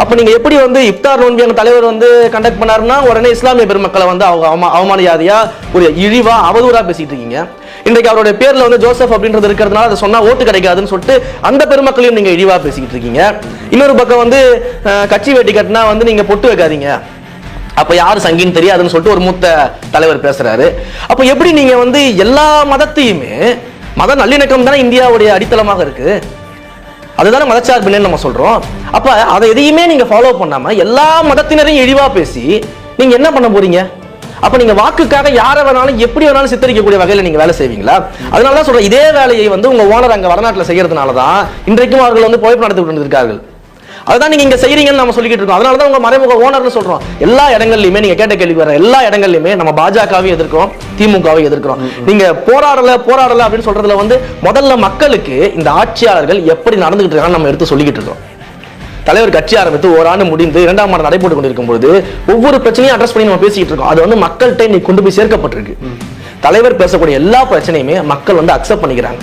அப்ப நீங்க எப்படி வந்து இப்தார் நோன்பி அந்த தலைவர் வந்து கண்டக்ட் பண்ணாருன்னா உடனே இஸ்லாமிய பெருமக்களை வந்து அவங்க அவமானியாதையா ஒரு இழிவா அவதூறா பேசிட்டு இருக்கீங்க. இன்றைக்கு அவருடைய பேர்ல வந்து ஜோசப் அப்படின்றது இருக்கிறதுனால அதை சொன்னா ஓட்டு கிடைக்காதுன்னு சொல்லிட்டு அந்த பெருமக்களையும் நீங்க இழிவா பேசிக்கிட்டு இருக்கீங்க. இன்னொரு பக்கம் வந்து கட்சி வேட்டி கட்டினா வந்து நீங்க பொட்டு வைக்காதீங்க, அப்ப யாரு சங்கின்னு தெரியாதுன்னு சொல்லிட்டு ஒரு மூத்த தலைவர் பேசுறாரு. அப்ப எப்படி நீங்க வந்து எல்லா மதத்தையுமே, மத நல்லிணக்கம் தானே இந்தியாவுடைய அடித்தளமாக இருக்கு, அதுதானே மதச்சார்பின்னு நம்ம சொல்றோம். அப்ப அதை எதையுமே நீங்க ஃபாலோ பண்ணாம எல்லா மதத்தினரையும் இழிவா பேசி நீங்க என்ன பண்ண போறீங்க? அப்ப நீங்க வாக்குக்காக யாரை வேணாலும் எப்படி வேணாலும் சித்தரிக்கக்கூடிய வகையில நீங்க வேலை செய்வீங்களா? அதனாலதான் சொல்றேன், இதே வேலையை வந்து உங்க ஓனர் அங்க வடநாட்டுல செய்யறதுனாலதான் இன்றைக்கும் அவர்கள் வந்து பொழைப்பு நடத்தி கொண்டிருக்கார்கள். அதுதான் நீங்க இங்க செய்யறீங்கன்னு நம்ம சொல்லிட்டு இருக்கோம். அதனாலதான் உங்க மறைமுக ஓனர்னு சொல்றோம். எல்லா இடங்கள்லயுமே நீங்க கேட்ட கேள்வி வர எல்லா இடங்கள்லயுமே நம்ம பாஜகவை எதிர்க்கிறோம், திமுகவை எதிர்க்கிறோம். நீங்க போராடல அப்படின்னு சொல்றதுல வந்து முதல்ல மக்களுக்கு இந்த ஆட்சியாளர்கள் எப்படி நடந்துகிட்டு இருக்காங்க நம்ம எடுத்து சொல்லிக்கிட்டு இருக்கோம். தலைவர் கட்சி ஆரம்பித்து ஓராண்டு முடிந்து 2ஆம் ஆண்டு நடைபெற்று கொண்டிருக்கும் பொழுது ஒவ்வொரு பிரச்சனையும் அட்ரஸ் பண்ணி நம்ம பேசிட்டு இருக்கோம். அது வந்து மக்கள்கிட்ட இன்னைக்கு கொண்டு போய் சேர்க்கப்பட்டிருக்கு. தலைவர் பேசக்கூடிய எல்லா பிரச்சனையுமே மக்கள் வந்து அக்செப்ட் பண்ணிக்கிறாங்க.